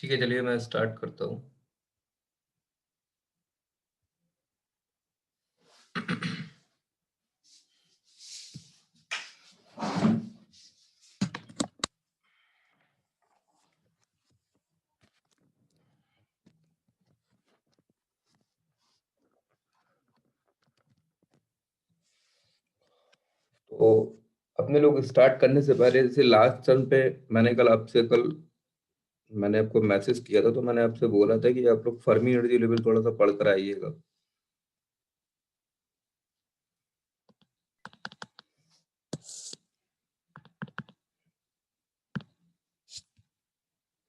ठीक है, चलिए मैं स्टार्ट करता हूँ। तो अपने लोग स्टार्ट करने से पहले जैसे लास्ट टर्न पे कल मैंने आपको मैसेज किया था, तो मैंने आपसे बोला था कि आप लोग फर्मी एनर्जी लेवल थोड़ा सा पढ़ कर आइएगा।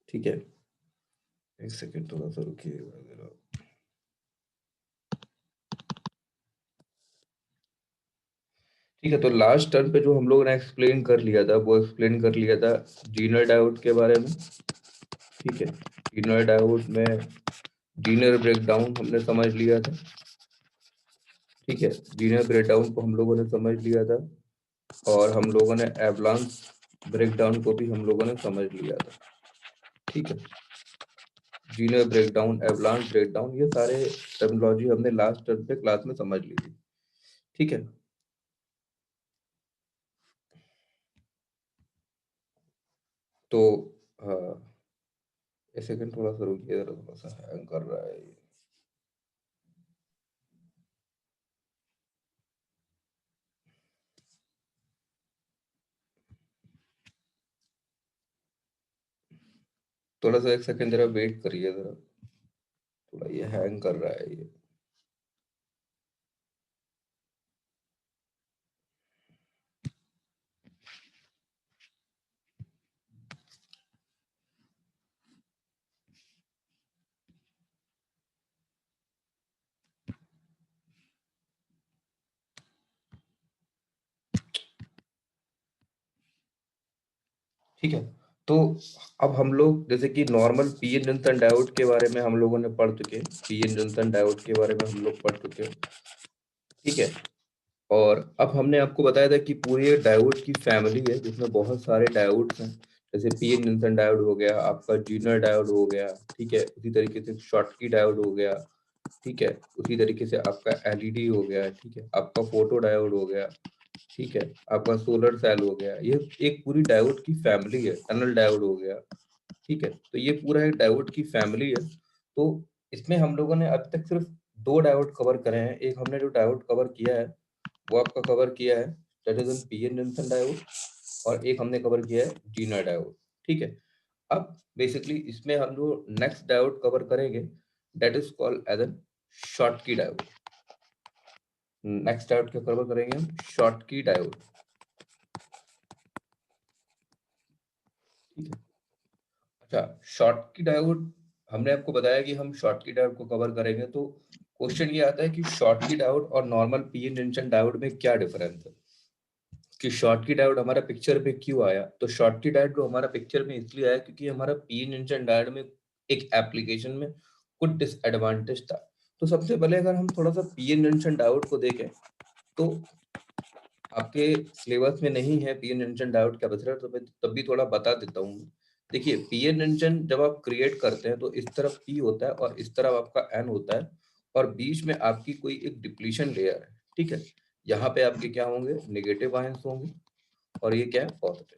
ठीक है, एक सेकेंड थोड़ा सा रुकिएगा जरा। ठीक है, तो लास्ट टर्न पे जो हम लोगों ने एक्सप्लेन कर लिया था वो एक्सप्लेन कर लिया था जीनर डायोड के बारे में। ठीक है, जीनर डायोड में जीनर ब्रेकडाउन हमने समझ लिया था। ठीक है, जीनर ब्रेकडाउन को हम लोगों ने समझ लिया था और हम लोगों ने एवलांस ब्रेकडाउन को भी हम लोगों ने समझ लिया था। ठीक है, जीनर ब्रेकडाउन, एवलांस ब्रेकडाउन, ये सारे टर्मिनोलॉजी हमने लास्ट टर्म पे क्लास में समझ ली थी। ठीक है, तो एक सेकंड थोड़ा सा रुकिए, जरा थोड़ा सा हैंग कर रहा है ये। थोड़ा सा एक सेकंड जरा वेट करिए जरा, थोड़ा ये हैंग कर रहा है ये। ठीक है, तो अब हम लोग जैसे कि नॉर्मल पीएन जंक्शन डायोड के बारे में हम लोगों ने पढ़ चुके हैं, पीएन जंक्शन डायोड के बारे में हम लोग पढ़ चुके हैं। ठीक है, और अब हमने आपको बताया था कि पूरी डायोड की फैमिली है जिसमें बहुत सारे डायोड्स हैं। जैसे पीएन जंक्शन डायोड हो गया, आपका जीनर डायोड हो गया। ठीक है, उसी तरीके से शॉटकी डायोड हो गया। ठीक है, उसी तरीके से आपका एलईडी हो गया। ठीक है, आपका फोटो डायोड हो गया। ठीक है, आपका सोलर सेल हो गया। ये एक पूरी डायोड की फैमिली है। टनल डायोड हो गया। ठीक है, तो ये पूरा एक डायोड की फैमिली है। तो इसमें हम लोगों ने अब तक सिर्फ दो डायोड कवर करे हैं। एक हमने जो डायोड कवर किया है वो आपका कवर किया है, that is an PN junction diode, और एक हमने कवर किया है जीनर डायोड। ठीक है, अब बेसिकली इसमें हम जो नेक्स्ट डायोड कवर करेंगे that is called as an Schottky diode. Next diode क्या कवर करेंगे हम? Schottky diode. ठीक है, अच्छा, शॉटकी डायोड हमने आपको बताया कि हम शॉटकी डायोड को कवर करेंगे, तो क्वेश्चन ये आता है कि शॉटकी डायोड और नॉर्मल पीएन जंक्शन डायोड में क्या डिफरेंस है, कि शॉटकी डायोड हमारा पिक्चर में क्यों आया। तो शॉटकी डायोड जो हमारा पिक्चर में इसलिए आया क्योंकि हमारा पीएन जंक्शन डायोड में एक एप्लीकेशन में कुछ डिसएडवांटेज था। तो सबसे पहले अगर हम थोड़ा सा पीएन जंक्शन डायोड को देखें, तो आपके सिलेबस में नहीं है पीएन जंक्शन डायोड कैपेसिटर, तो मैं तब भी थोड़ा बता देता हूँ। देखिए, पीएन जंक्शन जब आप क्रिएट करते हैं तो इस तरफ पी होता है और इस तरफ आपका एन होता है, और बीच में आपकी कोई एक डिप्लीशन लेयर है। ठीक है, यहाँ पे आपके क्या होंगे? नेगेटिव आयंस होंगे, और ये क्या है? पॉजिटिव।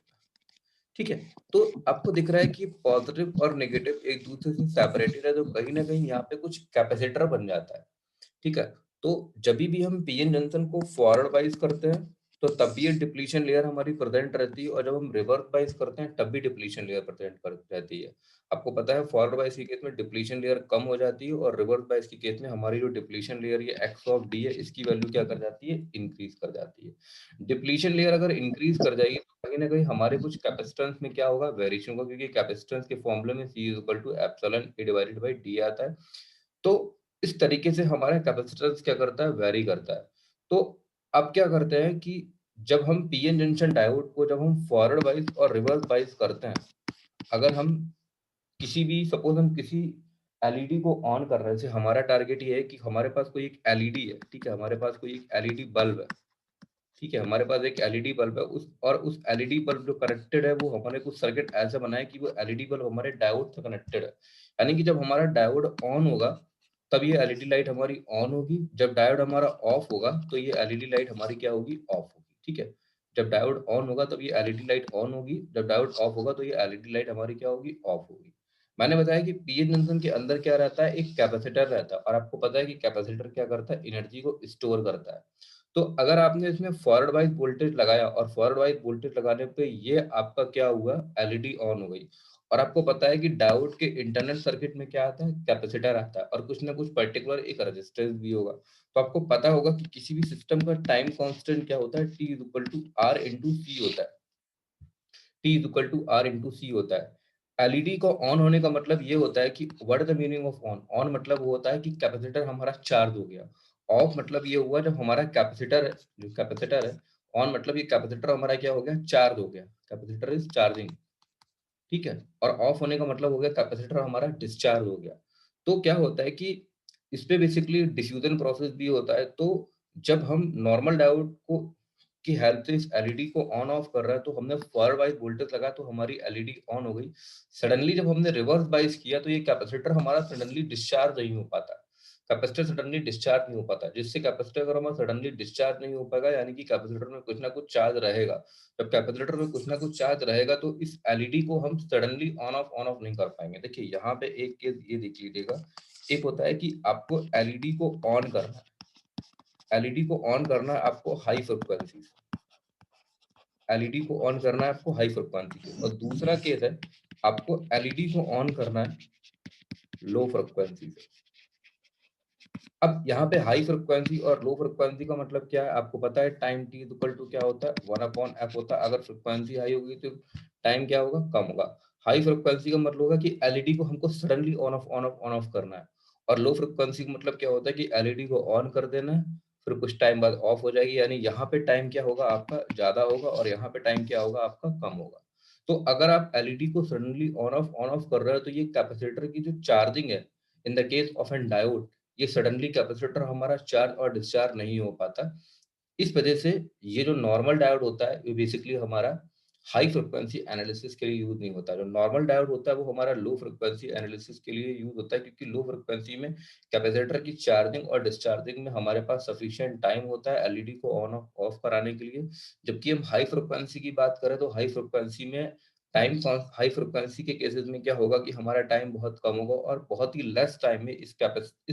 ठीक है, तो आपको दिख रहा है कि पॉजिटिव और नेगेटिव एक दूसरे से सेपरेटेड है, तो कहीं ना कहीं यहाँ पे कुछ कैपेसिटर बन जाता है। ठीक है, तो जब भी हम पीएन जंक्शन को फॉरवर्ड वाइज करते हैं तो तब भी ये डिप्लीशन लेयर हमारी प्रेजेंट रहती है, और जब हम रिवर्स वाइज करते हैं तब भी डिप्लीशन लेयर प्रेजेंट रहती है। आपको पता है फॉरवर्ड वाइज के केस में डिप्लीशन लेयर कम हो जाती है, और रिवर्स वाइज के केस में हमारी जो डिप्लीशन लेयर ये एक्स ऑफ डी है, इसकी वैल्यू क्या कर जाती है? इंक्रीज कर जाती है। डिप्लीशन लेयर अगर इंक्रीज कर जाएगी तो कहीं ना कहीं हमारे कुछ कैपेसिटेंस में क्या होगा? वेरिएशन होगा, क्योंकि कैपेसिटेंस के फॉर्मूले में C is equal to epsilon A divided by D आता है। तो इस तरीके से हमारा कैपेसिटेंस क्या करता है? वेरी करता है। तो अब क्या करते हैं कि जब हम पीएन जंक्शन डायोड को जब हम फॉरवर्ड वाइज और रिवर्स वाइज करते हैं, अगर हम किसी भी सपोज हम किसी एलईडी को ऑन कर रहे हैं, जैसे हमारा टारगेट ये है कि हमारे पास कोई एक एलईडी है। ठीक है, हमारे पास कोई एक एलईडी बल्ब है। ठीक है, हमारे पास एक एलईडी बल्ब है, उस एलईडी बल्ब जो कनेक्टेड है वो हमने कुछ सर्किट ऐसा बनाया कि वो एलईडी बल्ब हमारे डायोड से कनेक्टेड है। यानी कि जब हमारा डायोड ऑन होगा तब ये एलईडी लाइट हमारी ऑन होगी, जब डायोड हमारा ऑफ होगा तो ये एलईडी लाइट हमारी क्या होगी, ऑफ होगी। ठीक है, जब डायोड ऑन होगा तब ये एलईडी लाइट ऑन होगी, जब डायोड ऑफ होगा तो ये एलईडी लाइट हमारी क्या होगी, ऑफ होगी। मैंने बताया कि पीएन जंक्शन के अंदर क्या रहता है, एक कैपेसिटर रहता है, और आपको पता है कि कैपेसिटर क्या करता है, एनर्जी को स्टोर करता है। तो अगर आपने इसमें फॉरवर्ड वाइज वोल्टेज लगाया और फॉरवर्ड वाइज वोल्टेज लगाने पे ये आपका क्या हुआ, एलईडी ऑन हो गई। और आपको पता है कि डायोड के इंटरनल सर्किट में क्या आता है, कैपेसिटर आता है, और कुछ ना कुछ पर्टिकुलर एक रेजिस्टेंस भी होगा। तो आपको पता होगा कि किसी भी सिस्टम का टाइम कांस्टेंट क्या होता है, T is equal to R into C होता है। T is equal to R into C होता है। एलईडी को ऑन होने का मतलब ये होता है कि what is the meaning of on. On मतलब वो होता है कि कैपेसिटर हमारा चार्ज हो गया। ऑफ मतलब ये हुआ जब हमारा कैपेसिटर है, जो कैपेसिटर है, ऑन मतलब ये कैपेसिटर हमारा क्या हो गया, चार्ज हो गया, कैपेसिटर इज चार्जिंग। ठीक है, और ऑफ होने का मतलब हो गया कैपेसिटर हमारा डिस्चार्ज हो गया। तो क्या होता है कि इस पे बेसिकली डिफ्यूजन प्रोसेस भी होता है। तो जब हम नॉर्मल डायोड को की हेल्प से इस एलईडी को ऑन ऑफ कर रहा है, तो हमने फॉरवर्ड वाइज वोल्टेज लगा तो हमारी एलईडी ऑन हो गई। सडनली जब हमने रिवर्स बाइस किया तो ये कैपेसिटर हमारा सडनली डिस्चार्ज नहीं हो पाता, कैपेसिटर सडनली डिस्चार्ज नहीं हो पाता, जिससे कैपेसिटर अगर हमारा सडनली डिस्चार्ज नहीं हो पाएगा यानी कि कैपेसिटर में कुछ ना कुछ चार्ज रहेगा। जब कैपेसिटर में कुछ ना कुछ चार्ज रहेगा तो इस एलईडी को हम सडनली ऑन ऑफ नहीं कर पाएंगे। देखिए यहाँ पे एक केस ये देख लीजिएगा, एक होता है कि आपको एलईडी को ऑन करना है, एलईडी को ऑन करना है आपको हाई फ्रिक्वेंसी से, एलईडी को ऑन करना है आपको हाई फ्रिक्वेंसी से, और दूसरा केस है आपको एलईडी को ऑन करना है लो फ्रिक्वेंसी से। अब यहाँ पे हाई फ्रिक्वेंसी और लो फ्रिक्वेंसी का मतलब क्या है, आपको पता है टाइम टी इक्वल टू क्या होता है, 1/f होता है। अगर फ्रिक्वेंसी हाई होगी तो टाइम क्या होगा, कम होगा। हाई फ्रिक्वेंसी का मतलब होगा कि एलईडी को हमको सडनली ऑन ऑफ करना है, और लो फ्रिक्वेंसी का मतलब क्या होता है कि एलईडी को ऑन कर देना है, फिर कुछ टाइम बाद ऑफ हो जाएगी। यानी यहाँ पे टाइम क्या होगा आपका ज्यादा होगा, और यहाँ पे टाइम क्या होगा आपका कम होगा। तो अगर आप एलईडी को सडनली ऑन ऑफ कर रहे हो तो ये कैपेसिटर की जो चार्जिंग है, in the case of an diode, ये सडनली कैपेसिटर हमारा चार्ज और डिस्चार्ज नहीं हो पाता। इस वजह से ये जो नॉर्मल डायोड होता है ये बेसिकली हमारा हाई फ्रिक्वेंसी एनालिसिस के लिए यूज नहीं होता। जो नॉर्मल डायोड होता है वो हमारा लो फ्रिक्वेंसी एनालिसिस के लिए यूज होता है, क्योंकि लो फ्रिक्वेंसी में कैपेसिटर की चार्जिंग और डिस्चार्जिंग में हमारे पास सफिशिएंट टाइम होता है एलईडी को ऑन ऑफ कराने के लिए। जबकि हम हाई फ्रिक्वेंसी की बात करें तो हाई फ्रिक्वेंसी में टाइम, हाई फ्रिक्वेंसी के केसेस में क्या होगा कि हमारा टाइम बहुत कम होगा, और बहुत ही लेस टाइम में इस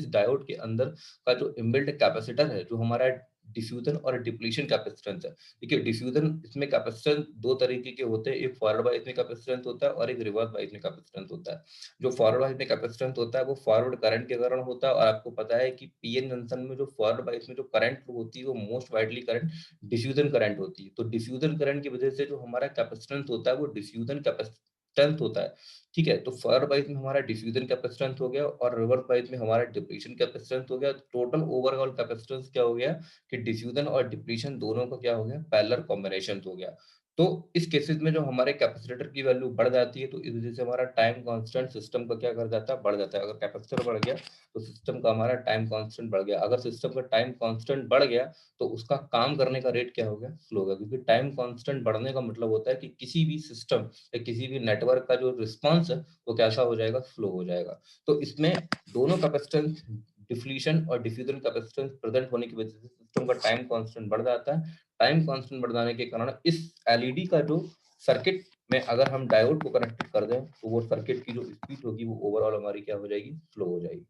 डायोड के अंदर का जो इनबिल्ट कैपेसिटर है, जो हमारा डिफ्यूजन और डिप्लीशन कैपेसिटेंस है। देखिए डिफ्यूजन इसमें कैपेसिटेंस दो तरीके के होते हैं, एक फॉरवर्ड बाइस में कैपेसिटेंस होता है और एक रिवर्स बाइस में कैपेसिटेंस होता है। जो फॉरवर्ड बाइस में कैपेसिटेंस होता है वो फॉरवर्ड करंट के कारण होता है, और आपको पता है कि पीएन जंक्शन में जो फॉरवर्ड बाइस में जो करंट होती है वो most widely current diffusion current होती है। तो डिफ्यूजन करंट की वजह से जो हमारा कैपेसिटेंस होता है वो डिफ्यूजन कैपेसिटेंस होता है। ठीक है, तो फॉरवर्ड बाइस में हमारा डिफ्यूजन कैपेसिटेंस हो गया और रिवर्स बाइस में हमारा डिप्लीशन कैपेसिटेंस हो गया। टोटल ओवरऑल कैपेसिटेंस क्या हो गया कि डिफ्यूजन और डिप्लीशन दोनों का क्या हो गया, पैरेलल कॉम्बिनेशन हो गया। तो इस केसेस में जो हमारे कैपेसिटर की वैल्यू बढ़ जाती है तो इस वजह से हमारा टाइम कांस्टेंट सिस्टम का क्या कर जाता है, बढ़ जाता है। अगर कैपेसिटर बढ़ गया तो सिस्टम का हमारा टाइम कांस्टेंट बढ़ गया। अगर सिस्टम का टाइम कांस्टेंट बढ़ गया तो उसका काम करने का रेट क्या हो गया, स्लो हो गया। क्योंकि टाइम कांस्टेंट बढ़ने का मतलब होता है कि किसी भी सिस्टम या किसी भी नेटवर्क का जो रिस्पांस है वो कैसा हो जाएगा, स्लो हो जाएगा। तो इसमें दोनों कैपेसिटेंस डिफ्यूजन और डिफ्यूजन कैपेसिटेंस प्रेजेंट होने की वजह से सिस्टम का टाइम कांस्टेंट बढ़ जाता है। टाइम कांस्टेंट बढ़ जाने के कारण इस एलईडी का जो सर्किट में अगर हम डायोड को कनेक्ट कर दें तो वो सर्किट की जो स्पीड होगी वो ओवरऑल हमारी क्या हो जाएगी, स्लो हो जाएगी।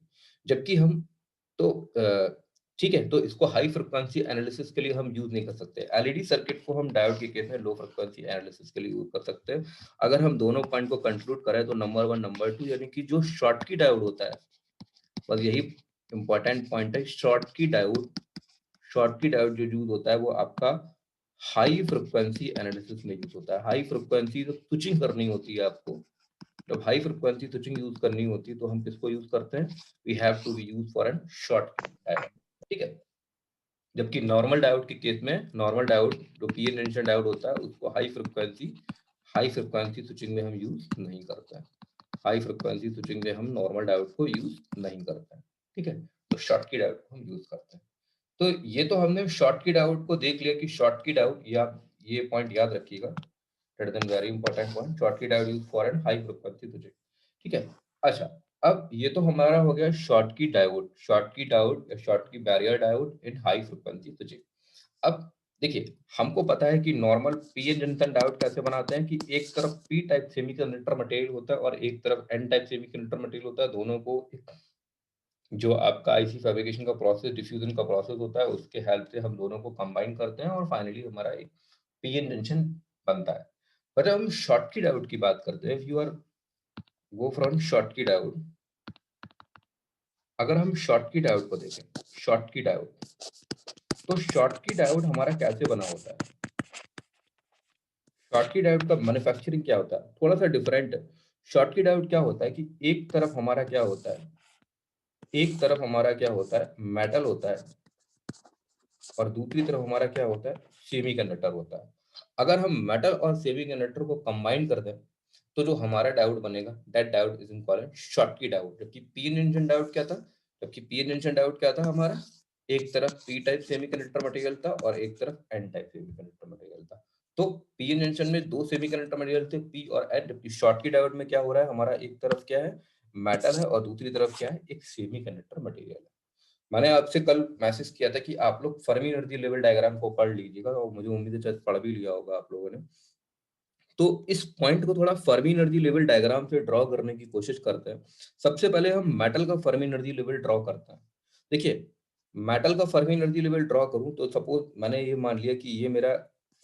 जबकि हम तो ठीक है, तो इसको हाई फ्रिक्वेंसी एनालिसिस के लिए हम यूज नहीं कर सकते। एलईडी सर्किट को हम डायोड के केस में लो फ्रिक्वेंसी एनालिसिस के लिए यूज कर सकते हैं। अगर हम दोनों पॉइंट को कंक्लूड करें तो नंबर 1 नंबर 2 यानी कि जो शॉर्टकी डायोड होता है, बस यही इंपॉर्टेंट पॉइंट है। शॉर्टकी डायोड जो यूज होता है वो आपका हाई फ्रिक्वेंसी एनालिसिस में यूज होता है। हाई फ्रिक्वेंसी जो स्विचिंग करनी होती है आपको, जब हाई फ्रिक्वेंसी स्विचिंग यूज करनी होती है तो हम किसको यूज करते हैं, we have to be use for an Schottky diode. ठीक है, जबकि नॉर्मल डायोड के केस में, नॉर्मल डायोड जो पीएन जंक्शन डायोड होता है उसको हाई फ्रिक्वेंसी स्विचिंग में हम यूज नहीं करते हैं। हाई फ्रिक्वेंसी स्विचिंग में हम नॉर्मल डायोड को यूज नहीं करते हैं। ठीक है, तो शॉर्टकी डायोड को हम यूज करते हैं। तो ये तो हमने शॉर्टकी डायोड को देख लिया कि शॉर्टकी डायोड, या ये पॉइंट याद रखिएगा, that is very important point, Schottky diode use for an high frequency project, ठीक है। अच्छा, अब ये तो हमारा हो गया शॉर्टकी डायोड, शॉर्टकी डायोड या Schottky barrier diode in high frequency project. अब देखिए, हमको पता है कि नॉर्मल पीएन जंक्शन डायोड कैसे बनाते हैं कि एक तरफ पी टाइप सेमीकंडक्टर मटेरियल होता है और एक तरफ एन टाइप सेमीकंडक्टर मटेरियल होता है, दोनों को जो आपका आईसी फैब्रिकेशन का प्रोसेस, डिफ्यूजन का प्रोसेस होता है, उसके हेल्प से हम दोनों को कंबाइन करते हैं और फाइनली हमारा एक पीएन जंक्शन बनता है। बट हम शॉर्टकी डायोड की बात करते हैं, if you are go from Schottky diode, अगर हम शॉर्टकी डायोड को देखें, शॉर्टकी डायोड, तो शॉर्टकी डायोड हमारा कैसे बना होता है? शॉर्टकी डायोड का मैन्युफैक्चरिंग क्या होता है, थोड़ा सा डिफरेंट है। शॉर्टकी डायोड क्या होता है कि एक तरफ हमारा क्या होता है, एक तरफ हमारा क्या होता है, मेटल होता है, और दूसरी तरफ हमारा क्या होता है, सेमीकंडक्टर होता है। अगर हम मेटल और सेमीकंडक्टर को कंबाइन कर दें तो जो हमारा डायोड बनेगा, that diode is in called Schottky diode. जबकि पीएन जंक्शन डायोड क्या था, जबकि पीएन जंक्शन डायोड क्या था हमारा, एक तरफ पी टाइप सेमीकंडक्टर मटेरियल था और एक तरफ एन टाइप सेमीकंडक्टर मटेरियल था। तो पीएन जंक्शन में दो सेमीकंडक्टर मटेरियल थे, पी और एन, जबकि शॉर्टकी डायोड में क्या हो रहा है, हमारा एक तरफ क्या है, मेटल है, और दूसरी तरफ क्या है, एक सेमीकंडक्टर मटेरियल है। मैंने आपसे कल मैसेज किया था कि आप लोग फर्मी एनर्जी लेवल डायग्राम को पढ़ लीजिएगा, और मुझे उम्मीद है शायद पढ़ भी लिया होगा आप लोगों ने। तो इस पॉइंट को थोड़ा फर्मी एनर्जी लेवल डायग्राम से ड्रॉ करने की कोशिश करते हैं। सबसे पहले हम मेटल का फर्मी एनर्जी लेवल ड्रॉ करते हैं। देखिए, मेटल का फर्मी एनर्जी लेवल ड्रॉ करूं तो सपोज मैंने ये मान लिया कि ये मेरा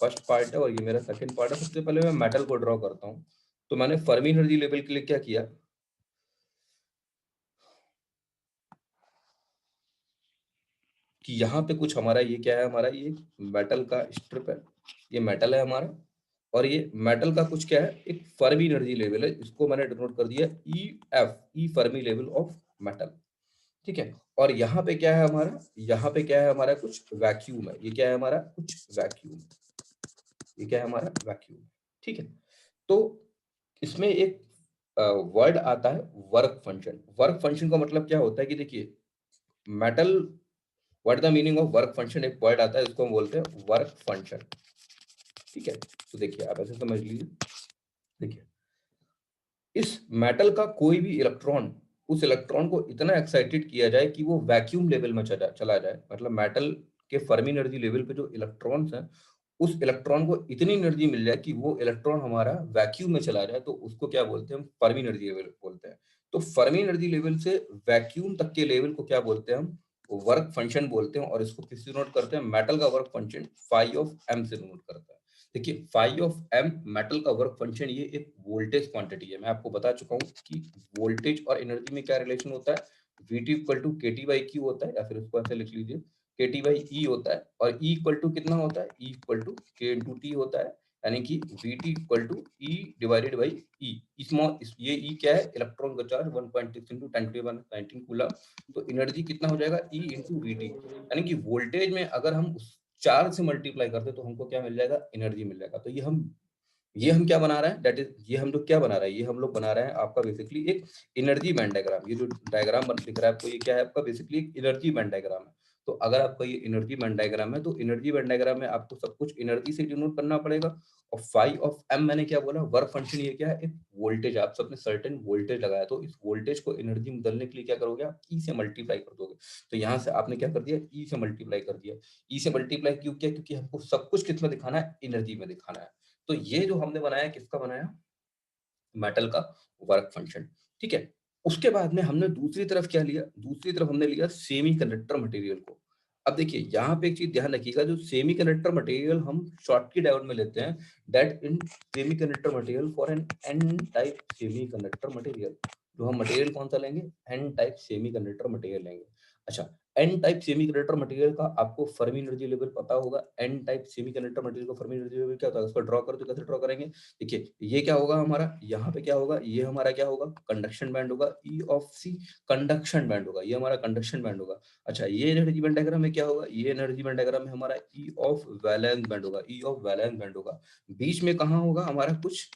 फर्स्ट पार्ट है और ये मेरा सेकंड पार्ट है। सबसे पहले मैं मेटल को ड्रॉ करता हूं। तो मैंने फर्मी एनर्जी लेवल के लिए क्या किया कि यहाँ पे कुछ हमारा ये क्या है, हमारा ये मेटल का स्ट्रिप है, ये मेटल है हमारा, और ये मेटल का कुछ क्या है, एक फर्मी एनर्जी लेवल है, इसको मैंने डिनोट कर दिया E F, E Fermi level of metal, ठीक है। और यहाँ पे क्या है हमारा, यहाँ पे क्या है हमारा, कुछ वैक्यूम है, ये क्या है हमारा, कुछ वैक्यूम, ये क्या है हमारा, वैक्यूम, ठीक है। तो इसमें एक वर्ड आता है वर्क फंक्शन। वर्क फंक्शन का मतलब क्या होता है कि देखिए, metal, what the meaning of work function, एक वर्ड आता है, इसको हम बोलते हैं वर्क फंक्शन, ठीक है। तो देखिए, आप ऐसे समझ लीजिए, देखिए, इस मेटल का कोई भी इलेक्ट्रॉन, उस इलेक्ट्रॉन को इतना एक्साइटेड किया जाए कि वो वैक्यूम लेवल में चला जाए, मतलब मेटल के फर्मी एनर्जी लेवल पे जो इलेक्ट्रॉन्स हैं, उस इलेक्ट्रॉन को इतनी एनर्जी मिल जाए कि वो इलेक्ट्रॉन हमारा वैक्यूम में चला जाए, तो उसको क्या बोलते हैं, हम फर्मी एनर्जी लेवल बोलते हैं। तो फर्मी एनर्जी लेवल से वैक्यूम तक के लेवल को क्या बोलते हैं, हम वर्क फंक्शन बोलते हैं, और इसको किससे नोट करते हैं, मेटल का work function phi of M से नोट करते हैं। देखिए, फाई ऑफ एम मेटल का वर्क फंक्शन, ये एक वोल्टेज क्वांटिटी है। मैं आपको बता चुका हूँ कि वोल्टेज और एनर्जी में क्या रिलेशन होता है, Vt इक्वल टू के टी बाई क्यू होता है, या फिर उसको ऐसे लिख लीजिए, के टी बाई ई होता है, और ई इक्वल टू कितना होता है, E equal to K into T होता है, यानी कि Vt equal to E divided by E. ये ई क्या है, इलेक्ट्रॉन का चार्ज 1.6 इंटू 10⁻19 कूलम। तो एनर्जी कितना हो जाएगा, ई इंटू वी टी, यानी कि वोल्टेज में अगर हम उस 4 से मल्टीप्लाई करते हैं तो हमको क्या मिल जाएगा, एनर्जी मिल जाएगा। तो ये हम क्या बना रहे हैं, दैट इज, ये हम लोग क्या बना रहे हैं, ये हम लोग बना रहे हैं आपका बेसिकली एक एनर्जी बैंड डायग्राम। ये जो डायग्राम दिख रहा है आपको, ये क्या है आपका बेसिकली एक एनर्जी बैंड डायग्राम है। तो अगर आपका ये एनर्जी बैंड डायग्राम है, तो एनर्जी बैंड डायग्राम में आपको सब कुछ एनर्जी से डिनोट करना पड़ेगा। और फाई ऑफ एम मैंने क्या बोला, वर्क फंक्शन, ये क्या है, एक वोल्टेज। आप सबने सर्टेन वोल्टेज लगाया, तो इस वोल्टेज को एनर्जी में बदलने के लिए क्या करोगे, आप ई से मल्टीप्लाई कर दोगे। तो यहाँ से आपने क्या कर दिया, ई से मल्टीप्लाई कर दिया। ई से मल्टीप्लाई क्यों किया, क्योंकि हमको सब कुछ किस में दिखाना है, एनर्जी में दिखाना है। तो ये जो हमने बनाया, किसका बनाया, मेटल का वर्क फंक्शन, ठीक है। उसके बाद में हमने दूसरी तरफ क्या लिया, दूसरी तरफ हमने लिया सेमीकंडक्टर मटेरियल को। अब देखिए, यहाँ पे एक चीज ध्यान रखिएगा, जो सेमीकंडक्टर मटेरियल हम शॉर्टकी डायोड में लेते हैं, that in semiconductor material for an N type semiconductor material. जो हम मटेरियल कौन सा लेंगे, एन टाइप सेमीकंडक्टर मटेरियल लेंगे। अच्छा, एन टाइप सेमीकंडक्टर मटेरियल का आपको फर्मी एनर्जी लेवल पता होगा। एन टाइप सेमीकंडक्टर मटेरियल का फर्मी एनर्जी लेवल क्या होता है, उसको ड्रॉ करो तो कैसे ड्रॉ करेंगे। देखिए, ये क्या होगा हमारा, यहाँ पे क्या होगा, ये हमारा क्या होगा, कंडक्शन बैंड होगा, E of C, conduction band होगा, ये हमारा कंडक्शन बैंड होगा। अच्छा, ये एनर्जी बैंड डायग्राम में क्या होगा, ये एनर्जी बैंड डायग्राम में हमारा ई ऑफ वैलेंस बैंड होगा, ई ऑफ वैलेंस बैंड होगा। बीच में कहाँ होगा हमारा कुछ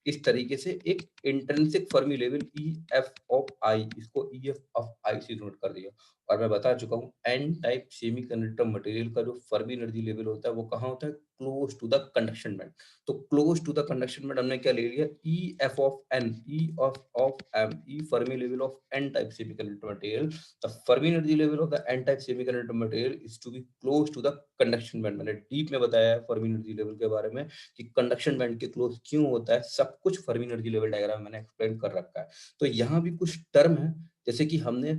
इस तरीके से एक intrinsic Fermi level E F of I, इसको ई एफ ऑफ आई से नोट कर दिया। और मैं बता चुका हूँ एन टाइप सेमीकंडक्टर मटेरियल का जो फर्मी एनर्जी लेवल होता है वो कहाँ होता है, close to the conduction band. तो close to the conduction band हमने क्या ले लिया, E F of N, E of M, E Fermi level of N type semiconductor material. The Fermi energy level of the N type semiconductor material is to be close to the conduction band. मैंने deep में बताया है Fermi energy level के बारे में कि conduction band के close क्यों होता है, सब कुछ फर्मी एनर्जी लेवल डायग्राम मैंने एक्सप्लेन कर रखा है। तो यहाँ भी कुछ टर्म है, जैसे कि हमने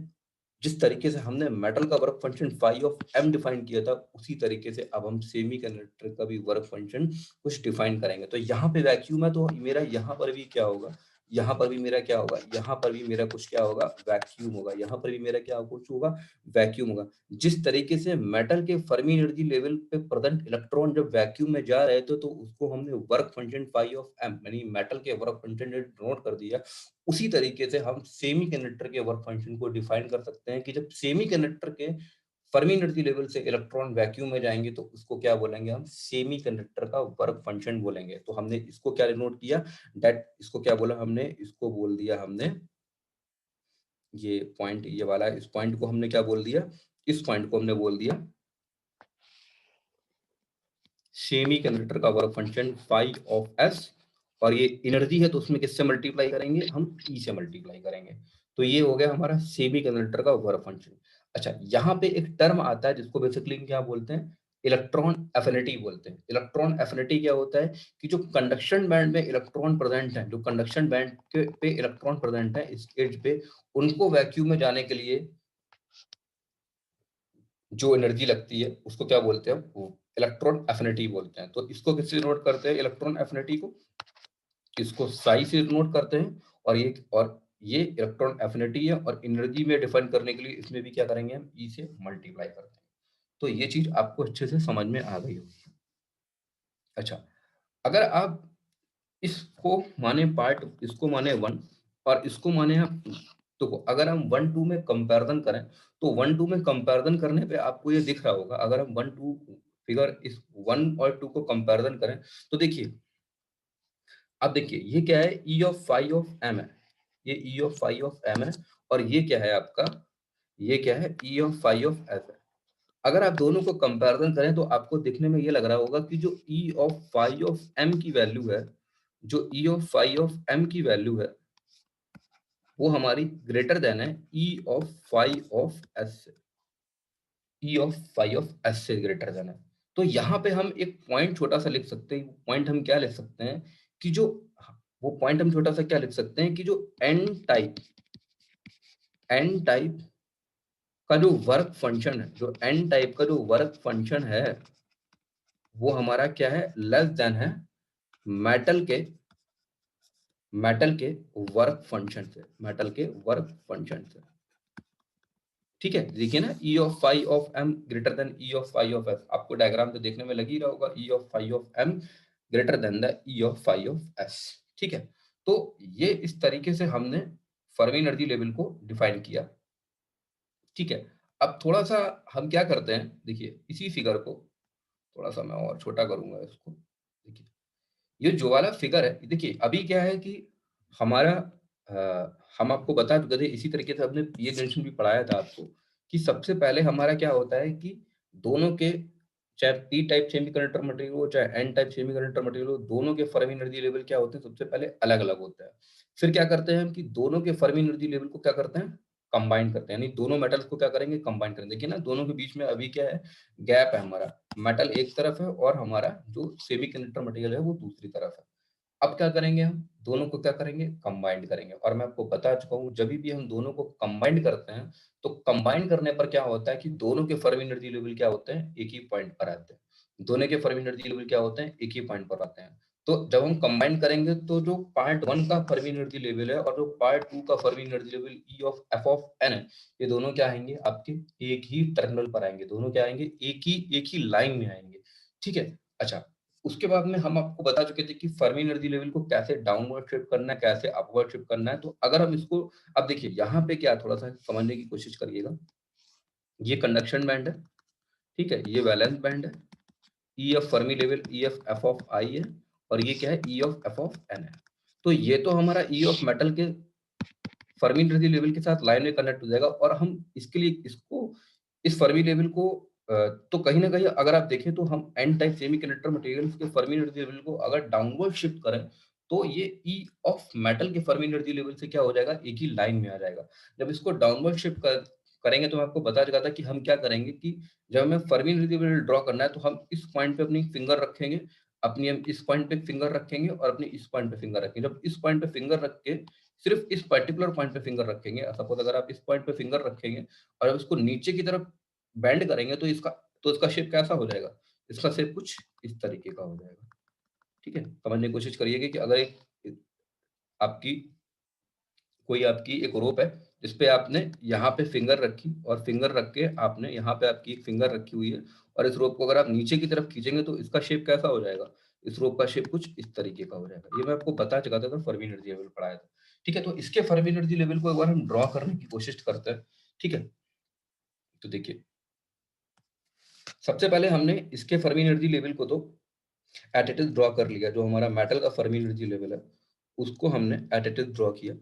जिस तरीके से हमने मेटल का work function phi of M define किया था, उसी तरीके से अब हम सेमी कंडक्टर का भी वर्क फंक्शन कुछ डिफाइन करेंगे। तो यहाँ पे वैक्यूम है, तो मेरा यहाँ पर भी क्या होगा, यहाँ पर भी मेरा क्या होगा, यहाँ पर भी मेरा कुछ क्या होगा, वैक्यूम होगा। यहाँ पर भी मेरा क्या कुछ होगा, वैक्यूम होगा। जिस तरीके से मेटल के फर्मी एनर्जी लेवल पे प्रेजेंट इलेक्ट्रॉन जब वैक्यूम में जा रहे थे तो उसको हमने work function phi of M यानी मेटल के वर्क फंक्शन नोट कर दिया, उसी तरीके से हम सेमी कंडक्टर के वर्क फंक्शन को डिफाइन कर सकते हैं कि जब सेमी कंडक्टर के फर्मी एनर्जी लेवल से इलेक्ट्रॉन वैक्यूम में जाएंगे तो उसको क्या बोलेंगे, हम सेमी कंडक्टर का वर्क फंक्शन बोलेंगे। तो हमने इसको क्या नोट किया, दैट इसको क्या बोला हमने, इसको बोल दिया हमने, ये पॉइंट ये वाला, इस पॉइंट को हमने क्या बोल दिया, इस पॉइंट को हमने बोल दिया सेमी कंडक्टर का work function phi of S. और ये एनर्जी है तो उसमें किससे मल्टीप्लाई करेंगे, हम ई से मल्टीप्लाई करेंगे। तो ये हो गया हमारा सेमी कंडक्टर का वर्क फंक्शन। अच्छा, यहाँ पे एक टर्म आता है जिसको बेसिकली क्या बोलते हैं, इलेक्ट्रॉन एफिनिटी बोलते हैं। इलेक्ट्रॉन एफिनिटी क्या होता है कि जो कंडक्शन बैंड में इलेक्ट्रॉन प्रेजेंट है, जो कंडक्शन बैंड के पे इलेक्ट्रॉन प्रेजेंट है इस एज पे, उनको वैक्यूम में जाने के लिए जो एनर्जी लगती है उसको क्या बोलते हैं, वो इलेक्ट्रॉन एफिनिटी बोलते हैं। तो इसको किससे नोट करते हैं, इलेक्ट्रॉन एफिनिटी को, इसको साई से नोट करते हैं। और ये इलेक्ट्रॉन एफिनिटी है, और एनर्जी में डिफाइन करने के लिए इसमें भी क्या करेंगे, हम ई से मल्टीप्लाई करते हैं। तो ये चीज आपको अच्छे से समझ में आ गई होगी। अच्छा, अगर आप इसको माने पार्ट, इसको माने वन और इसको माने हम, तो अगर हम वन टू में कंपैरिजन करें तो वन टू में कंपैरिजन करने पे आपको ये दिख रहा होगा, अगर हम वन टू फिगर इस वन और टू को कंपैरिजन करें तो देखिए, अब देखिए ये क्या है, E of phi of M है, ये E of phi of M है, और ये क्या है आपका, ये क्या है, E of phi of S है। अगर आप दोनों को कंपैरिजन करें तो आपको दिखने में ये लग रहा होगा कि जो E of phi of M की वैल्यू है, जो E of phi of M की वैल्यू है वो हमारी ग्रेटर देन है E of phi of S से, E of phi of S से ग्रेटर देन है। तो यहाँ पे हम एक पॉइंट छोटा सा लिख सकते हैं, पॉइंट हम क्या लिख सकते हैं कि जो, वो पॉइंट हम छोटा सा क्या लिख सकते हैं कि जो एन टाइप का जो वर्क फंक्शन है, जो एन टाइप का जो वर्क फंक्शन है वो हमारा क्या है, लेस देन है मेटल के वर्क फंक्शन से, मेटल के वर्क फंक्शन से। ठीक है, देखिए ना, E of phi of M greater than E of phi of S, आपको डायग्राम तो देखने में लग ही रहा होगा, E of phi of M greater than the E of phi of S. ठीक है, तो ये इस तरीके से हमने फर्मी एनर्जी लेवल को डिफाइन किया। ठीक है, अब थोड़ा सा हम क्या करते हैं, देखिए इसी फिगर को थोड़ा सा मैं और छोटा करूंगा इसको। देखिए ये जो वाला फिगर है, देखिए अभी क्या है कि हमारा हम आपको बता चुके थे, इसी तरीके से हमने ये कंडीशन भी पढ़ाया था आपको कि सबसे पहले हमारा क्या होता है कि दोनों के, चाहे पी टाइप सेमीकंडक्टर मटेरियल हो चाहे एन टाइप सेमीकंडक्टर मटेरियल हो, दोनों के फर्मी एनर्जी लेवल क्या होते हैं, सबसे पहले अलग अलग होता है। फिर क्या करते हैं हम कि दोनों के फर्मी एनर्जी लेवल को क्या करते हैं, कंबाइन करते हैं, यानी दोनों मेटल्स को क्या करेंगे, कंबाइन करेंगे। देखिए ना, दोनों के बीच में अभी क्या है, गैप है, हमारा मेटल एक तरफ है और हमारा जो सेमीकंडक्टर मटेरियल है वो दूसरी तरफ है। अब क्या करेंगे, हम दोनों को क्या करेंगे, कंबाइंड करेंगे। और मैं आपको बता चुका हूँ जब भी हम दोनों को कंबाइंड करते हैं तो कंबाइन करने पर क्या होता है कि दोनों के फर्मी एनर्जी लेवल क्या होते हैं, एक ही पॉइंट पर आते हैं। दोनों के फर्मी एनर्जी लेवल क्या होते हैं, एक ही पॉइंट पर आते हैं। तो जब हम कंबाइन करेंगे तो जो पार्ट वन का फर्मी एनर्जी लेवल है और जो पार्ट टू का Fermi energy level E of F of N है, ये दोनों क्या आएंगे, आपके एक ही टर्मिनल पर आएंगे, दोनों क्या आएंगे, एक ही लाइन में आएंगे। ठीक है। अच्छा, उसके बाद में हम आपको बता चुके थे कि फर्मी एनर्जी लेवल को कैसे डाउनवर्ड शिफ्ट करना है, कैसे अपवर्ड शिफ्ट करना है। तो अगर हम इसको, अब देखिए यहाँ पे क्या, थोड़ा सा समझने की कोशिश करिएगा। ये कंडक्शन बैंड है, ठीक है, ये वैलेंस बैंड है, E of Fermi level E of F of I है, और ये क्या है, E of F of N है। तो ये तो हमारा ई ऑफ मेटल के फर्मी एनर्जी लेवल के साथ लाइन में कनेक्ट हो जाएगा और हम इसके लिए इसको इस फर्मी लेवल को तो कहीं न कहीं अगर आप देखें तो हम एन टाइप सेमीकंडक्टर मटेरियल्स के फर्मी एनर्जी लेवल को अगर डाउनवर्ड शिफ्ट करें, तो ये ई ऑफ मेटल के फर्मी एनर्जी लेवल से क्या हो जाएगा, एक ही लाइन में आ जाएगा। जब इसको डाउनवर्ड शिफ्ट करेंगे तो मैं आपको बता चुका था कि हम क्या करेंगे कि जब हमें फर्मी एनर्जी लेवल ड्रॉ करना है तो हम इस पॉइंट पे अपनी फिंगर रखेंगे, अपनी हम इस पॉइंट पे फिंगर रखेंगे और अपनी इस पॉइंट पे फिंगर रखेंगे। जब इस पॉइंट पे फिंगर रख के सिर्फ इस पर्टिकुलर पॉइंट पे फिंगर रखेंगे, सपोज अगर आप इस पॉइंट पे फिंगर रखेंगे और जब इसको नीचे की तरफ बेंड करेंगे तो इसका शेप कैसा हो जाएगा? इसका शेप कुछ इस तरीके का हो जाएगा। ठीक है? समझने की कोशिश करिएगा कि अगर एक आपकी कोई आपकी एक रोप है, जिस पे आपने यहाँ पे फिंगर रखी और फिंगर रख के आपने यहाँ पे आपकी एक फिंगर रखी हुई है और इस रोप को अगर आप नीचे की तरफ खींचेंगे तो इसका शेप कैसा हो जाएगा? इस रोप का शेप कुछ इस तरीके का हो जाएगा। ये मैं आपको बता चुका था, फर्मी एनर्जी लेवल पढ़ाया था। ठीक है? तो इसके फर्मी एनर्जी लेवल को एक बार हम ड्रॉ करने की कोशिश करते हैं। ठीक है? तो देखिए, सबसे पहले हमने इसके फर्मी एनर्जी लेवल को तो एट इट इज ड्रॉ कर लिया। जो हमारा मेटल का फर्मी एनर्जी लेवल है, उसको हमने एट इट इज ड्रॉ किया।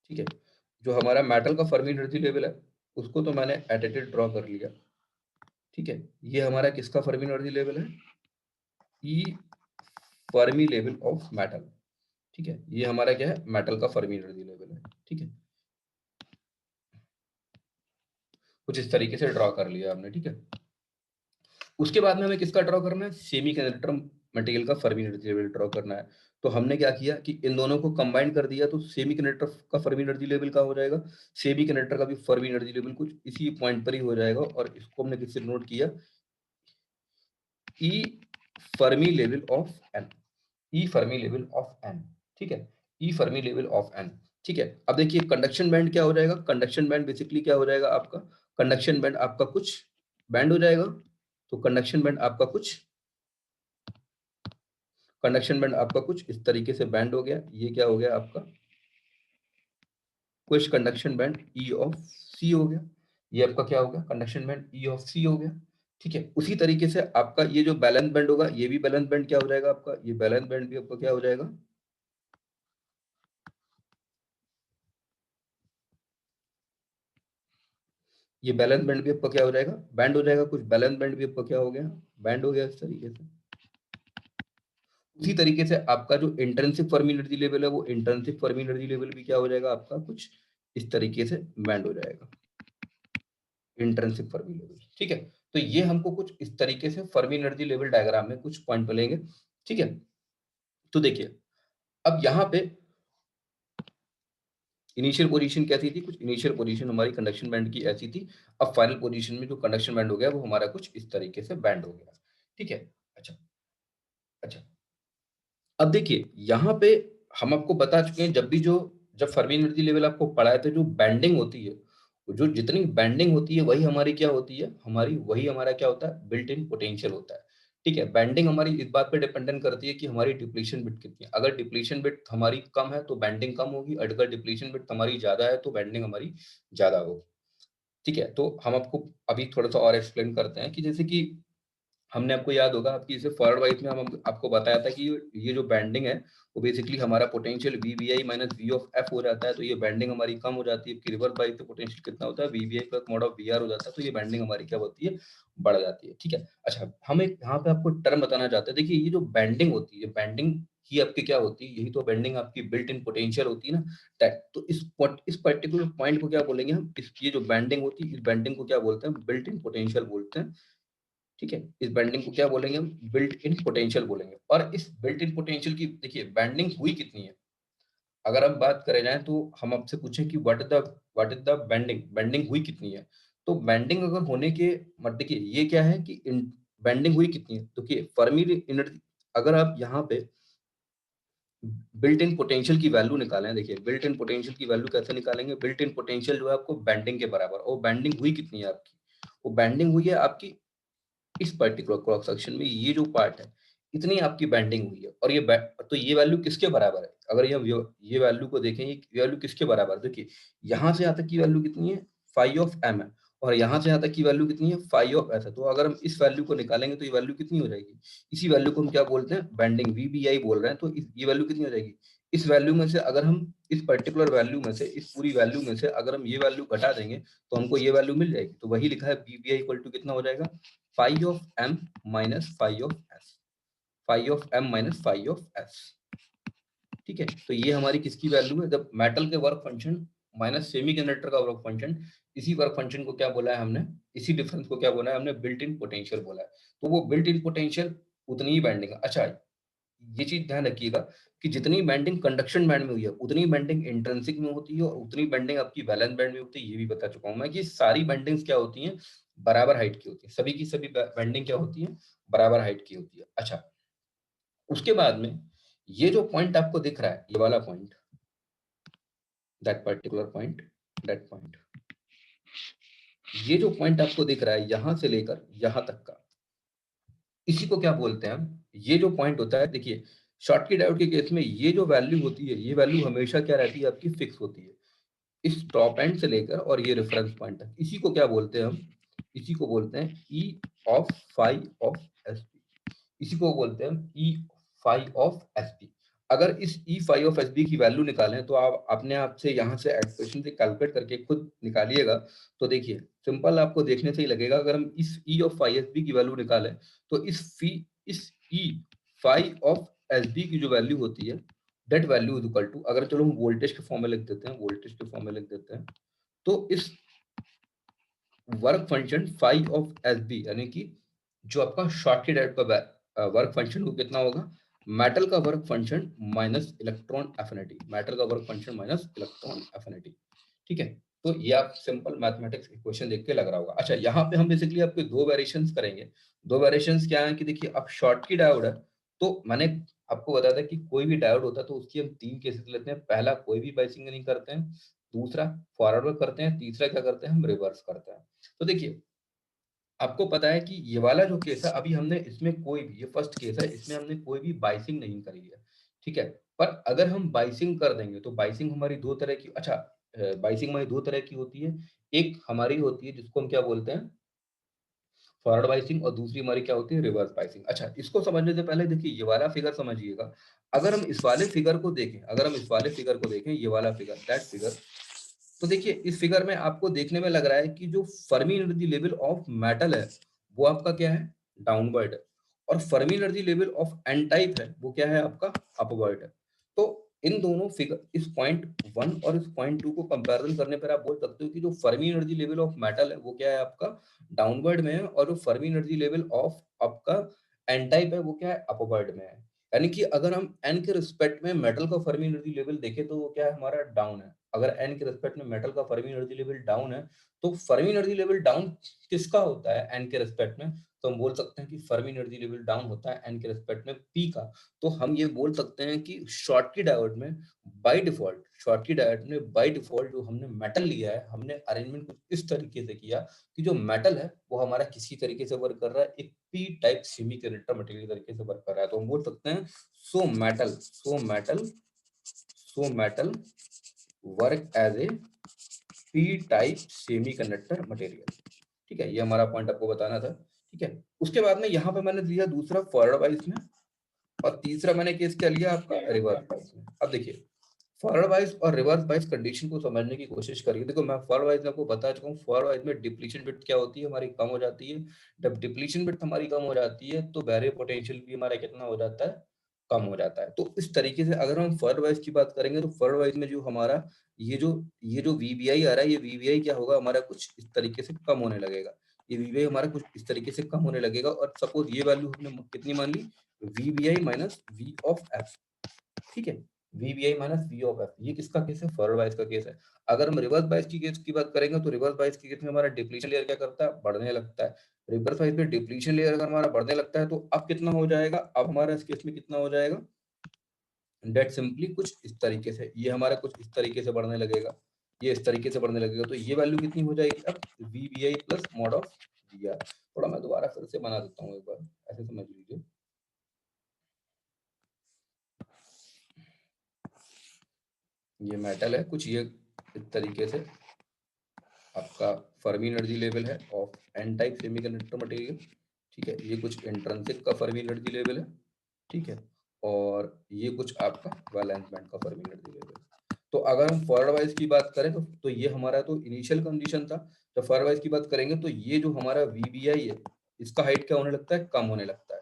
ठीक है? जो हमारा मेटल का फर्मी एनर्जी लेवल है, उसको तो मैंने एट इट इज ड्रॉ कर लिया। ठीक है? ये हमारा किसका फर्मी एनर्जी लेवल है? E Fermi level of metal. ठीक है? ये हमारा क्या है? मेटल का फर्मी एनर्जी लेवल है। ठीक है? कुछ इस तरीके से ड्रॉ कर लिया हमने। ठीक है? उसके बाद में हमें किसका ड्रॉ करना है? सेमीकंडक्टर मटेरियल का फर्मी एनर्जी लेवल ड्रॉ करना है। तो हमने क्या किया कि इन दोनों को कंबाइन कर दिया, तो सेमीकंडक्टर का फर्मी एनर्जी लेवल क्या हो जाएगा? सेमीकंडक्टर का भी फर्मी एनर्जी लेवल कुछ इसी पॉइंट पर ही हो जाएगा और इसको हमने किससे नोट किया? E Fermi level of N. E Fermi level of N. ठीक है? E Fermi level of N. ठीक है? अब देखिए कंडक्शन बैंड क्या हो जाएगा? कंडक्शन बैंड बेसिकली क्या हो जाएगा आपका? कंडक्शन बैंड आपका कुछ बैंड हो जाएगा। तो कंडक्शन बैंड आपका कुछ इस तरीके से बैंड हो गया। ये क्या हो गया आपका? कुछ कंडक्शन बैंड ई ऑफ सी हो गया। ये आपका क्या हो गया? कंडक्शन बैंड ई ऑफ सी हो गया। ठीक है? उसी तरीके से आपका ये जो बैलेंस बैंड होगा, ये भी बैलेंस बैंड क्या हो जाएगा आपका? ये बैलेंस बैंड भी आपका क्या हो जाएगा? ये बैलेंस बैंड भी आपका क्या हो जाएगा? बैंड हो जाएगा। कुछ बैलेंस बैंड भी आपका क्या हो गया? बैंड हो गया इस तरीके से। उसी तरीके से आपका जो इंट्रिंसिक फर्मी एनर्जी लेवल है, वो इंट्रिंसिक फर्मी एनर्जी लेवल भी क्या हो जाएगा आपका? कुछ इस तरीके से बैंड हो जाएगा। Intrinsic Fermi level. ठीक है? तो ये हमको कुछ इस तरीके से फर्मी एनर्जी लेवल डायग्राम में कुछ पॉइंट मिलेंगे। ठीक है? तो देखिए, अब यहाँ पे इनिशियल पोजीशन कैसी थी? कुछ इनिशियल पोजीशन हमारी कंडक्शन बैंड की ऐसी थी। अब फाइनल पोजीशन में जो कंडक्शन बैंड हो गया, वो हमारा कुछ इस तरीके से बैंड हो गया। ठीक है? अच्छा, अच्छा। अब देखिए, यहाँ पे हम आपको बता चुके हैं, जब फर्मी एनर्जी लेवल आपको पढ़ाए थे, जो बैंडिंग होती है, जो जितनी बैंडिंग होती है, वही हमारी क्या होती है? वही हमारा क्या होता है? बिल्ट इन पोटेंशियल होता है। ठीक है? बैंडिंग हमारी इस बात पे डिपेंडेंट करती है कि हमारी डिप्लीशन बिट कितनी है। अगर डिप्लीशन बिट हमारी कम है, तो बैंडिंग कम होगी, और अगर डिप्लीशन बिट हमारी ज़्यादा है, तो बैंडिंग हमारी ज़्यादा होगी। ठीक है? तो हम आपको अभी थोड़ा-सा और एक्सप्लेन करते हैं कि जैसे कि हमने आपको याद होगा, आपकी जैसे फॉरवर्ड वाइज में हम आपको बताया था कि ये जो बैंडिंग है, वो बेसिकली हमारा potential VBI minus V of F हो जाता है। तो ये बैंडिंग हमारी कम हो जाती है। रिवर्स बाइक पे पोटेंशियल कितना होता है? VVI plus mod of VR हो जाता है। तो ये बैंडिंग हमारी क्या होती है? बढ़ जाती है। ठीक है? अच्छा, हम एक यहाँ पे आपको टर्म बताना चाहते हैं। देखिए, ये जो बैंडिंग होती है, बैंडिंग ही आपकी क्या होती है? यही तो बैंडिंग आपकी बिल्ट इन पोटेंशियल होती है ना। तो इस पर्टिकुलर पॉइंट को क्या बोलेंगे हम? ये जो बैंडिंग होती है, इस बैंडिंग को क्या बोलते हैं? बिल्ट इन पोटेंशियल बोलते हैं। ठीक है? इस बेंडिंग को क्या बोलेंगे हम? बिल्ट इन पोटेंशियल बोलेंगे। और इस बिल्ट इन पोटेंशियल की देखिए बेंडिंग हुई कितनी है? अगर हम बात करें जाए, तो हम आपसे पूछें कि what is the bending, bending हुई कितनी है? तो बेंडिंग अगर होने के मत देखिए, ये क्या है कि बेंडिंग हुई कितनी है? तो देखिए, फर्मी एनर्जी, अगर आप यहाँ पे बिल्ट इन पोटेंशियल की वैल्यू निकालें, देखिए बिल्ट इन पोटेंशियल की वैल्यू कैसे निकालेंगे? बिल्ट इन पोटेंशियल जो है आपको बेंडिंग के बराबर, और बेंडिंग हुई कितनी है आपकी? वो बेंडिंग हुई है आपकी इस पर्टिकुलर क्रॉस सेक्शन में, ये जो पार्ट है, इतनी आपकी बेंडिंग हुई है। और तो ये वैल्यू किसके बराबर है? अगर ये वैल्यू को देखें, ये वैल्यू किसके बराबर है? देखिए, यहाँ से यहाँ तक की वैल्यू कितनी है? फाई ऑफ एम है। और यहाँ से यहाँ तक की वैल्यू कितनी है, फाई ऑफ एस है। तो अगर हम इस वैल्यू को निकालेंगे तो ये वैल्यू कितनी हो जाएगी, इसी वैल्यू को हम क्या बोलते हैं, बेंडिंग, वीबीआई बोल रहे हैं। तो ये वैल्यू कितनी हो जाएगी, इस वैल्यू में से अगर हम इस पर्टिकुलर वैल्यू में से, इस पूरी वैल्यू में से अगर हम ये वैल्यू घटा देंगे तो हमको ये वैल्यू मिल जाएगी। तो वही लिखा है वीबीआई इक्वल टू कितना हो जाएगा, phi of M minus phi of S, phi of M minus phi of S. ठीक है, तो ये हमारी किसकी वैल्यू है, जब मेटल के वर्क फंक्शन माइनस सेमीकंडक्टर का वर्क फंक्शन, इसी वर्क फंक्शन को क्या बोला है हमने, इसी डिफरेंस को क्या बोला है हमने, बिल्ट इन पोटेंशियल बोला है। तो वो बिल्ट इन पोटेंशियल उतनी ही बैंडिंग है। अच्छा, ये चीज ध्यान रखिएगा कि जितनी बैंडिंग कंडक्शन बैंड में हुई है उतनी बैंडिंग इंट्रिंसिक में होती है और उतनी बैंडिंग आपकी वैलेंस बैंड में होती है। ये भी बता चुका हूं मैं कि सारी बैंडिंग्स क्या होती हैं, बराबर हाइट की होती है, सभी की सभी बैंडिंग क्या होती है, बराबर हाइट की होती है। अच्छा, उसके बाद में ये जो पॉइंट आपको दिख रहा है, ये वाला point, that particular point, that point, ये जो पॉइंट आपको दिख रहा है यहां से लेकर यहां तक का, इसी को क्या बोलते हैं हम, ये जो पॉइंट होता है, देखिए शॉटकी डायोड के केस में ये जो वैल्यू होती है, ये वैल्यू हमेशा क्या रहती है, आपकी फिक्स होती है, इस टॉप एंड से लेकर और ये रेफरेंस पॉइंट तक। इसी को क्या बोलते हैं हम, इसी को बोलते हैं E of phi of S P, इसी को बोलते हैं हम E phi of S P. अगर इस E phi of S B की वैल्यू निकालें तो आप अपने आप से यहाँ से एक्सप्रेशन से कैलकुलेट करके खुद निकालिएगा। तो देखिए सिंपल, आपको देखने से ही लगेगा, अगर हम इस E of phi S B की वैल्यू निकालें तो इस E phi of S B की जो वैल्यू होती है, that value is equal to, अगर चलो हम वोल्टेज के फॉर्म में लिख देते हैं, वोल्टेज के फॉर्म में लिख देते हैं, तो इस work function phi of S B, यानी कि जो आपका शॉर्टकी डायोड का वर्क फंक्शन वो कितना होगा, मेटल का work function minus electron affinity, metal का work function minus electron affinity. ठीक है, तो ये आप सिंपल मैथमेटिक्स इक्वेशन देख के लग रहा होगा। अच्छा, यहाँ पे हम बेसिकली आपके दो वेरिएशंस करेंगे। दो वेरिएशंस क्या है कि देखिए, अब शॉर्टकी डायोड है तो मैंने आपको बताया था कि कोई भी डायोड होता है तो उसकी हम तीन केसेस लेते हैं। पहला, कोई भी बाइसिंग नहीं करते हैं, दूसरा फॉरवर्ड करते हैं, तीसरा क्या करते हैं, हम रिवर्स करते हैं। तो देखिए, आपको पता है कि ये वाला जो केस है, अभी हमने इसमें कोई भी, ये फर्स्ट केस है, इसमें हमने कोई भी बाइसिंग नहीं करी है। ठीक है, पर अगर हम बाइसिंग कर देंगे तो बाइसिंग हमारी दो तरह की, अच्छा, बाइसिंग हमारी दो तरह की होती है। एक हमारी होती है जिसको हम क्या बोलते हैं, फॉरवर्ड बाइसिंग, और दूसरी हमारी क्या होती है, रिवर्स बाइसिंग। अच्छा, इसको समझने से पहले देखिए ये वाला फिगर समझिएगा। अगर हम इस वाले फिगर को देखें, अगर हम इस वाले फिगर को देखें, ये वाला फिगर, दैट फिगर, तो देखिए इस फिगर में आपको देखने में लग रहा है कि जो Fermi energy level of metal है वो आपका क्या है, डाउनवर्ड है, और Fermi energy level of N type है वो क्या है, आपका अपवर्ड है। तो इन दोनों फिगर, इस पॉइंट वन और इस पॉइंट टू को कंपैरिजन करने पर आप बोल सकते हो कि जो Fermi energy level of metal है वो क्या है, आपका डाउनवर्ड में है, और जो फर्मी एनर्जी लेवल ऑफ आपका एन टाइप है वो क्या है, अपवर्ड में है। यानी कि अगर हम एन के रिस्पेक्ट में मेटल का फर्मी एनर्जी लेवल देखें तो वो क्या है, हमारा डाउन है। अगर एन के रिस्पेक्ट में मेटल का फर्मी एनर्जी लेवल डाउन है, तो फर्मी एनर्जी लेवल डाउन किसका होता है एन के रिस्पेक्ट में, तो हम बोल सकते हैं कि फर्मी एनर्जी लेवल डाउन होता है एन के रिस्पेक्ट में पी का। तो हम ये बोल सकते हैं कि शॉटकी डायोड में बाय डिफॉल्ट, शॉटकी डायोड में बाय डिफॉल्ट जो हमने मेटल लिया है, हमने अरेंजमेंट कुछ इस तरीके से किया कि जो मेटल है वो हमारा किसी तरीके से वर्क कर रहा है, एक पी टाइप सेमीकंडक्टर मटेरियल तरीके से वर्क कर रहा है। तो हम बोल सकते हैं so metal work as a P type semiconductor material. ठीक है, ये हमारा पॉइंट आपको बताना था। ठीक है, उसके बाद में यहाँ पे मैंने दिया दूसरा फॉरवर्ड वाइज में, और तीसरा मैंने केस क्या लिया आपका रिवर्स वाइज में। अब देखिए, फॉरवर्ड वाइज और रिवर्स वाइज कंडीशन को समझने की कोशिश करिए। देखो, मैं फॉरवर्ड वाइज आपको बता चुका हूँ, फॉरवर्ड वाइज में डिप्लीशन बिट क्या होती है, हमारी कम हो जाती है। जब डिप्लीशन बिट हमारी कम हो जाती है तो बैरियर पोटेंशियल भी हमारा कितना हो जाता है, कम हो जाता है। तो इस तरीके से अगर हम फॉरवर्ड वाइज की बात करेंगे तो फॉरवर्ड वाइज में जो हमारा ये जो वीबीआई आ रहा है, ये वीबीआई क्या होगा, हमारा कुछ इस तरीके से कम होने लगेगा। ये वीबीआई हमारा कुछ इस तरीके से कम होने लगेगा, और सपोज ये वैल्यू हमने कितनी मान ली, VBI minus V of F. ठीक है, VBI minus V of F, ये किसका केस है, फॉरवर्ड बायस का केस है। अगर हम रिवर्स बायस की केस की बात करेंगे तो रिवर्स बायस के केस में हमारा डिप्लीशन लेयर क्या करता है, बढ़ने लगता है। रिवर्स बायस में डिप्लीशन लेयर अगर हमारा बढ़ने लगता है तो अब कितना हो जाएगा, अब हमारा इस केस में कितना हो जाएगा, डेट सिंपली कुछ इस तरीके से, ये हमारा कुछ इस तरीके से बढ़ने लगेगा, ये इस तरीके से बढ़ने लगेगा। तो ये वैल्यू कितनी हो जाएगी, अब VBI plus mod of V R. थोड़ा मैं दोबारा फिर से बना देता हूँ एक बार, ऐसे समझ लीजिए। ये मेटल है कुछ, ये इस तरीके से आपका फर्मी एनर्जी लेवल है of N type semiconductor material, ठीक है। ये कुछ इंट्रिंसिक का फर्मी एनर्जी लेवल है, ठीक है, और ये कुछ आपका वैलेंस बैंड का फर्मी एनर्जी लेवल है। तो अगर हम फॉरवर्ड वाइज की बात करें तो ये हमारा तो इनिशियल कंडीशन था। तो फॉरवर्ड वाइज की बात करेंगे तो ये जो हमारा वीबीआई है इसका हाइट क्या होने लगता है, कम होने लगता है,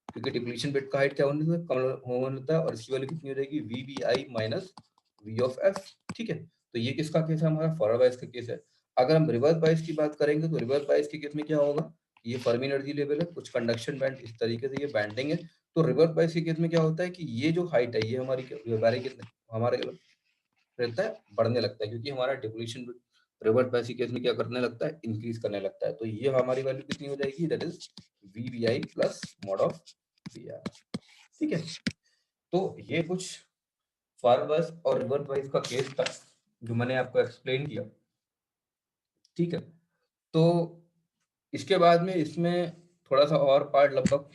क्योंकि डिप्लीशन बिट का हाइट क्या होने लगता है, कम होने लगता है, और इसकी वैल्यू कितनी हो जाएगी, VBI minus V of F, ठीक है। तो ये किसका केस है, हमारा फॉरवर्ड बायस का केस है। अगर हम रिवर्स बायस की बात करेंगे तो रिवर्स बायस के केस में क्या होगा, ये फर्मी एनर्जी लेवल है, कुछ कंडक्शन बैंड इस तरीके से ये बैंडिंग है। तो रिवर्स बायस के केस में क्या होता है कि ये जो हाइट है ये हमारी हमारे कितने हमारे रहता है, बढ़ने लगता है, क्योंकि हमारा डिप्लीशन रिवर्स बायस के केस में क्या करने लगता है, इंक्रीज करने लगता है। तो ये हमारी वैल्यू कितनी हो जाएगी, that is VBI plus mod of VR, ठीक है। तो ये कुछ फॉरवर्ड बायस और रिवर्स बायस का केस था जो मैंने आपको एक्सप्लेन किया, ठीक है। तो इसके बाद में इसमें थोड़ा सा और पार्ट, लगभग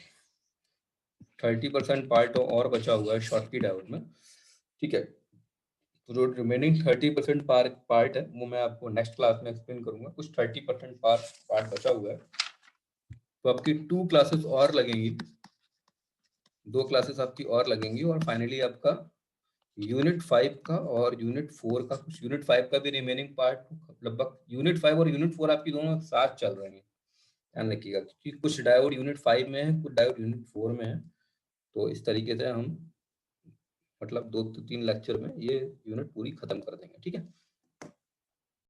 30% पार्ट और बचा हुआ है शॉर्टकी डायोड में, ठीक है। तो जो रिमेनिंग 30% पार्ट है वो मैं आपको नेक्स्ट क्लास में एक्सप्लेन करूंगा। कुछ 30% पार्ट बचा हुआ है, तो आपकी 2 क्लासेस और लगेंगी, 2 क्लासेस आपकी और लगेंगी, और फाइनली आपका यूनिट 5 का और यूनिट 4 का, कुछ यूनिट 5 का भी रिमेनिंग पार्ट, लगभग यूनिट 5 और यूनिट 4 आपकी दोनों साथ चल रही है, ध्यान रखिएगा, क्योंकि कुछ डायोड यूनिट 5 में है, कुछ डायोड यूनिट 4 में है। तो इस तरीके से हम मतलब 2 से 3 लेक्चर में ये यूनिट पूरी खत्म कर देंगे, ठीक है।